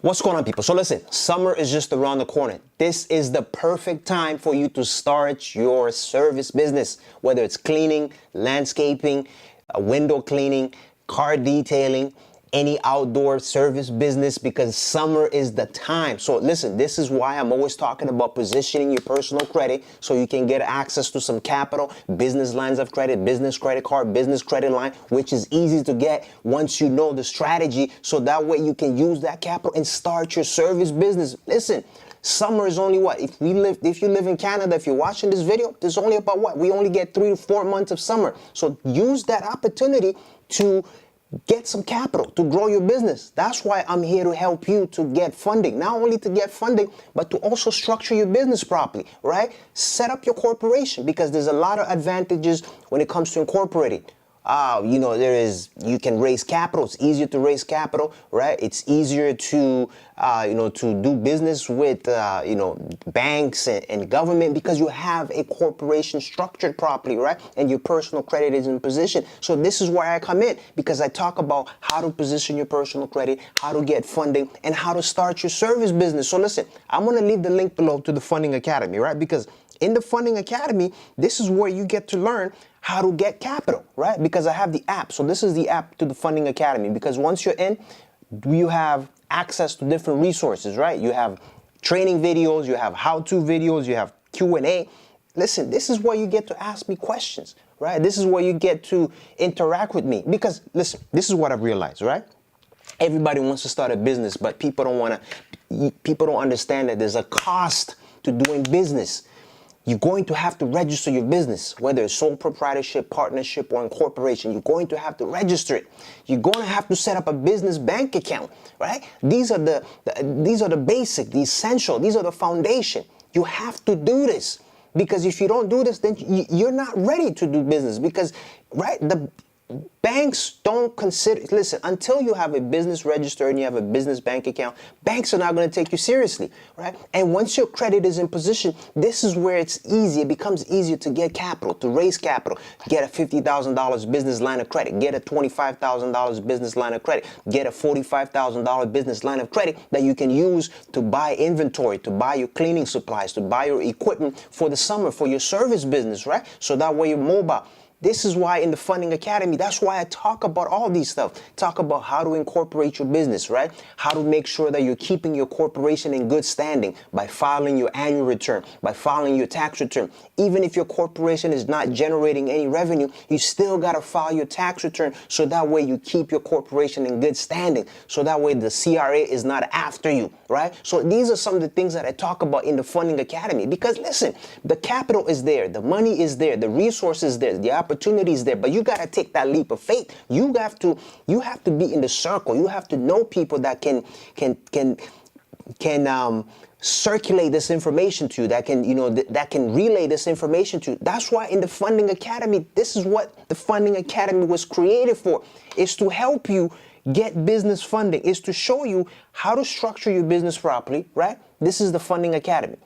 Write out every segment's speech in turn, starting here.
What's going on, people? So listen, summer is just around the corner. This is the perfect time for you to start your service business, whether it's cleaning, landscaping, window cleaning, car detailing, any outdoor service business, because summer is the time. So listen, this is why I'm always talking about positioning your personal credit so you can get access to some capital, business lines of credit, business credit card, business credit line, which is easy to get once you know the strategy. So that way you can use that capital and start your service business. Listen, summer is only what? If you live in Canada, if you're watching this video, there's only about what? We only get 3 to 4 months of summer. So use that opportunity to get some capital to grow your business. That's why I'm here to help you to get funding. Not only to get funding, but to also structure your business properly, right? Set up your corporation, because there's a lot of advantages when it comes to incorporating. You can raise capital. It's easier to raise capital, right? It's easier to, to do business with, banks and government, because you have a corporation structured properly, right? And your personal credit is in position. So this is where I come in, because I talk about how to position your personal credit, how to get funding, and how to start your service business. So listen, I'm going to leave the link below to the Funding Academy, right? Because in the Funding Academy, this is where you get to learn how to get capital, right? Because I have the app. So this is the app to the Funding Academy, because once you're in, you have access to different resources, right? You have training videos, you have how-to videos, you have Q&A. Listen, this is where you get to ask me questions, right? This is where you get to interact with me, because listen, this is what I've realized, right? Everybody wants to start a business, but people don't understand that there's a cost to doing business. You're going to have to register your business, whether it's sole proprietorship, partnership, or incorporation. You're going to have to register it. You're going to have to set up a business bank account, right? These are the basic, the essential. These are the foundation. You have to do this, because if you don't do this, then you're not ready to do business, because, right, the banks don't consider, listen, until you have a business registered and you have a business bank account, banks are not going to take you seriously, right? And once your credit is in position, this is where it's easy. It becomes easier to get capital, to raise capital, get a $50,000 business line of credit, get a $25,000 business line of credit, get a $45,000 business line of credit that you can use to buy inventory, to buy your cleaning supplies, to buy your equipment for the summer, for your service business, right? So that way you're mobile. This is why in the Funding Academy, that's why I talk about all these stuff. Talk about how to incorporate your business, right? How to make sure that you're keeping your corporation in good standing by filing your annual return, by filing your tax return. Even if your corporation is not generating any revenue, you still got to file your tax return, so that way you keep your corporation in good standing. So that way the CRA is not after you, right? So these are some of the things that I talk about in the Funding Academy, because listen, the capital is there, the money is there, the resources is there, the opportunities there, but you got to take that leap of faith. You have to be in the circle. You have to know people that can circulate this information to you, that can relay this information to you. That's why in the Funding Academy, this is what the Funding Academy was created for, is to help you get business funding, is to show you how to structure your business properly, right? This is the Funding Academy.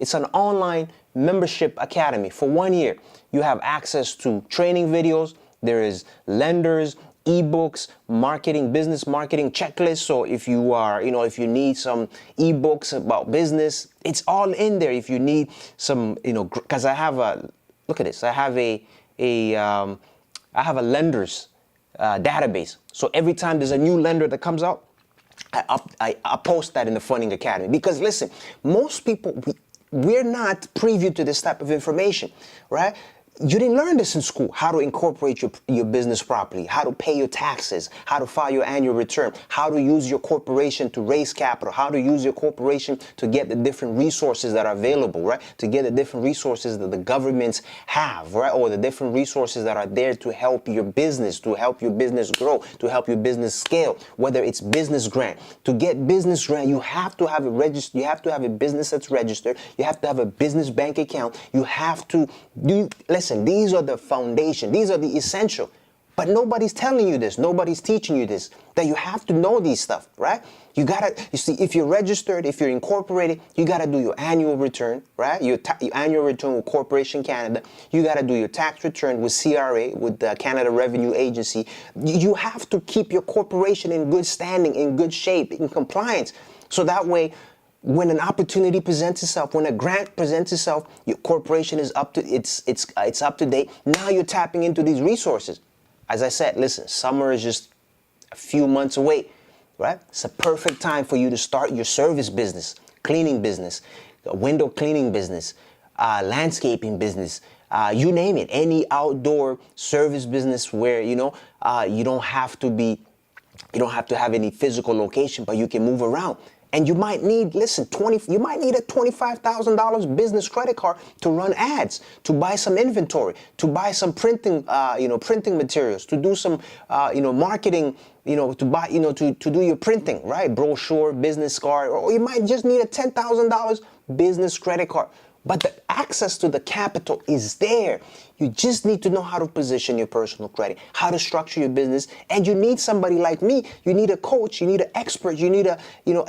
It's an online membership academy for 1 year. You have access to training videos. There is lenders, ebooks, marketing, business marketing checklists. So if you are, if you need some ebooks about business, it's all in there. If you need some, because I have look at this. I have a lender's database. So every time there's a new lender that comes out, I post that in the Funding Academy, because listen, most people, we're not privy to this type of information, right? You didn't learn this in school, how to incorporate your business properly, how to pay your taxes, how to file your annual return, how to use your corporation to raise capital, how to use your corporation to get the different resources that are available, right? To get the different resources that the governments have, right? Or the different resources that are there to help your business grow, to help your business scale, whether it's business grant. To get business grant, you have to have you have to have a business that's registered. You have to have a business bank account. You have to listen, these are the foundation. These are the essential. But nobody's telling you this. Nobody's teaching you this, that you have to know these stuff, right? You see, if you're registered, if you're incorporated, you gotta do your annual return, right? Your annual return with Corporation Canada. You gotta do your tax return with CRA, with the Canada Revenue Agency. You have to keep your corporation in good standing, in good shape, in compliance. So that way, when an opportunity presents itself, when a grant presents itself, your corporation is up to it's up to date. Now you're tapping into these resources. As I said, listen, summer is just a few months away, right? It's a perfect time for you to start your service business, cleaning business, a window cleaning business, landscaping business, you name it, any outdoor service business where, you don't have to have any physical location, but you can move around. And you might need, you might need a $25,000 business credit card to run ads, to buy some inventory, to buy some printing materials, to do some, marketing, to buy, to do your printing, right? Brochure, business card, or you might just need a $10,000 business credit card. But the access to the capital is there. You just need to know how to position your personal credit, how to structure your business, and you need somebody like me. You need a coach, you need an expert, you need a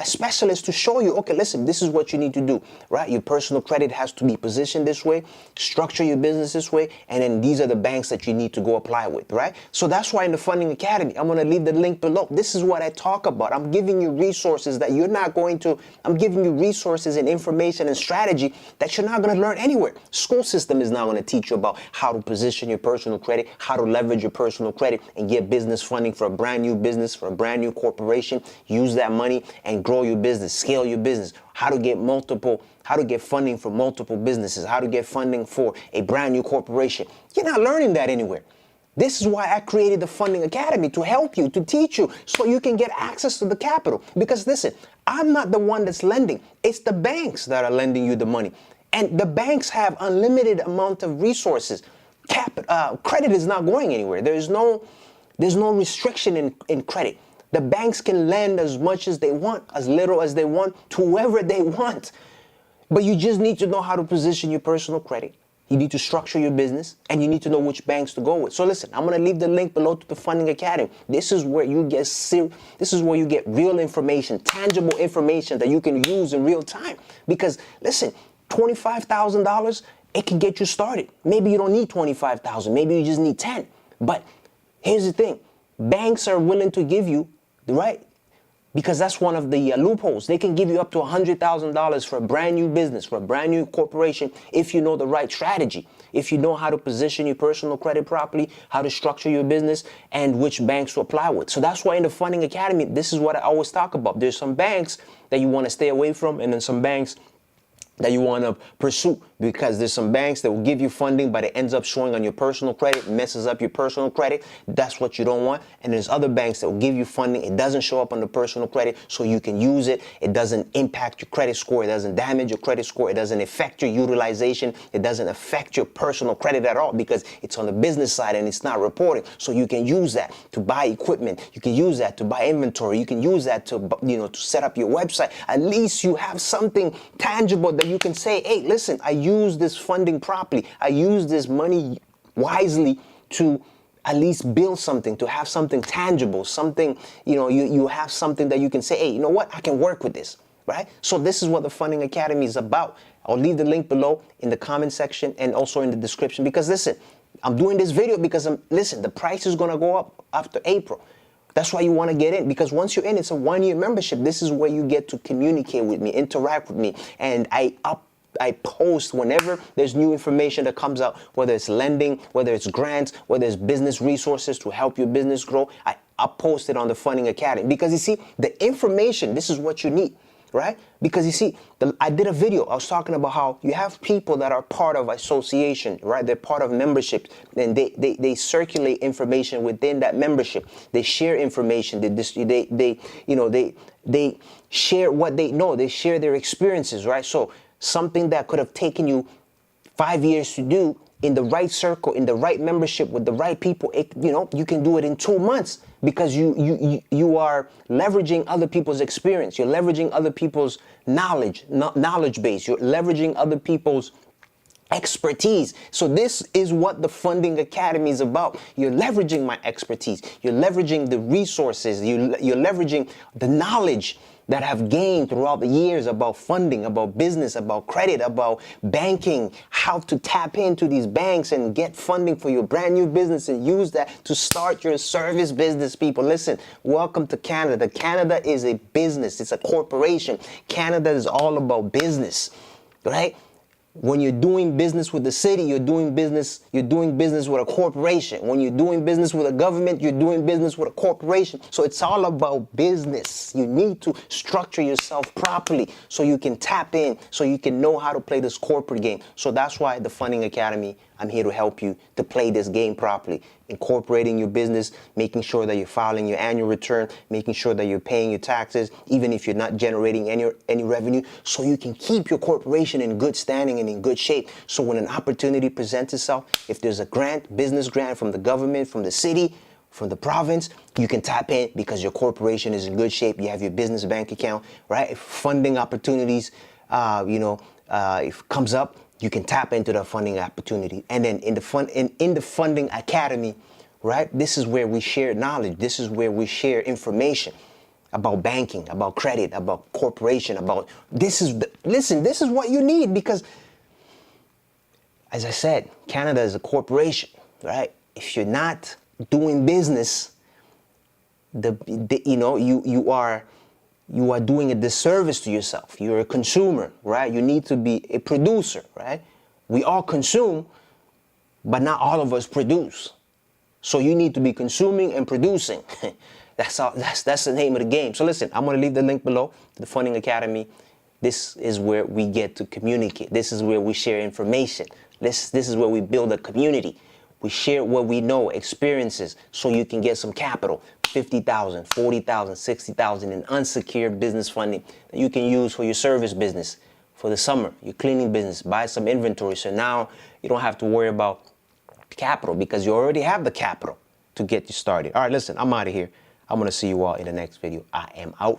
specialist to show you, okay, listen, this is what you need to do, right? Your personal credit has to be positioned this way, structure your business this way, and then these are the banks that you need to go apply with, right? So that's why in the Funding Academy, I'm going to leave the link below. This is what I talk about. I'm giving you resources that you're not going to, I'm giving you resources and information and strategy that you're not going to learn anywhere. School system is not going to teach you about how to position your personal credit, how to leverage your personal credit and get business funding for a brand new business, for a brand new corporation. Use that money and grow your business, scale your business. How to get funding for multiple businesses, how to get funding for a brand new corporation. You're not learning that anywhere. This is why I created the Funding Academy, to help you, to teach you, so you can get access to the capital. Because listen, I'm not the one that's lending. It's the banks that are lending you the money. And the banks have unlimited amount of resources. Credit is not going anywhere. There's no restriction in credit. The banks can lend as much as they want, as little as they want, to whoever they want. But you just need to know how to position your personal credit. You need to structure your business, and you need to know which banks to go with. So listen, I'm going to leave the link below to the Funding Academy. This is where you get real information, tangible information that you can use in real time. Because listen, $25,000, it can get you started. Maybe you don't need 25,000. Maybe you just need 10. But here's the thing. Banks are willing to give you, right? Because that's one of the loopholes. They can give you up to $100,000 for a brand new business, for a brand new corporation, if you know the right strategy, if you know how to position your personal credit properly, how to structure your business, and which banks to apply with. So that's why in the Funding Academy, this is what I always talk about. There's some banks that you want to stay away from, and then some banks that you want to pursue, because there's some banks that will give you funding, but it ends up showing on your personal credit, messes up your personal credit. That's what you don't want. And there's other banks that will give you funding. It doesn't show up on the personal credit, so you can use it. It doesn't impact your credit score. It doesn't damage your credit score. It doesn't affect your utilization. It doesn't affect your personal credit at all, because it's on the business side and it's not reporting. So you can use that to buy equipment. You can use that to buy inventory. You can use that to, to set up your website. At least you have something tangible that you can say, hey, listen, I use this funding properly. I use this money wisely to at least build something, to have something tangible, something, you have something that you can say, hey, you know what, I can work with this, right? So this is what the Funding Academy is about. I'll leave the link below in the comment section and also in the description, because listen, I'm doing this video because the price is going to go up after April. That's why you want to get in, because once you're in, it's a 1-year membership. This is where you get to communicate with me, interact with me, and I post whenever there's new information that comes out, whether it's lending, whether it's grants, whether it's business resources to help your business grow. I post it on the Funding Academy, because you see, the information, this is what you need, right? Because you see, I did a video. I was talking about how you have people that are part of association, right? They're part of membership, and they circulate information within that membership. They share information. They share what they know. They share their experiences, right? So something that could have taken you 5 years to do, in the right circle, in the right membership with the right people, you can do it in 2 months, because you are leveraging other people's experience. You're leveraging other people's knowledge base. You're leveraging other people's expertise. So this is what the Funding Academy is about. You're leveraging my expertise. You're leveraging the resources. You're leveraging the knowledge that have gained throughout the years about funding, about business, about credit, about banking, how to tap into these banks and get funding for your brand new business and use that to start your service business, people. Listen, welcome to Canada. Canada is a business. It's a corporation. Canada is all about business, right? When you're doing business with the city, you're doing business with a corporation. When you're doing business with a government, you're doing business with a corporation. So it's all about business. You need to structure yourself properly so you can tap in, so you can know how to play this corporate game. So that's why the Funding Academy, I'm here to help you to play this game properly, incorporating your business, making sure that you're filing your annual return, making sure that you're paying your taxes, even if you're not generating any revenue, so you can keep your corporation in good standing and in good shape. So when an opportunity presents itself, if there's a grant, business grant from the government, from the city, from the province, you can tap in because your corporation is in good shape. You have your business bank account, right? If funding opportunities, if comes up, you can tap into the funding opportunity. And then in the Funding Academy, right? This is where we share knowledge. This is where we share information about banking, about credit, about corporation, this is what you need, because as I said, Canada is a corporation, right? If you're not doing business, you are doing a disservice to yourself. You're a consumer, right? You need to be a producer, right? We all consume, but not all of us produce. So you need to be consuming and producing. That's the name of the game. So listen, I'm going to leave the link below to the Funding Academy. This is where we get to communicate. This is where we share information. This is where we build a community. We share what we know, experiences, so you can get some capital. $50,000, $40,000, $60,000 in unsecured business funding that you can use for your service business, for the summer, your cleaning business, buy some inventory. So now you don't have to worry about capital because you already have the capital to get you started. All right, listen, I'm out of here. I'm going to see you all in the next video. I am out.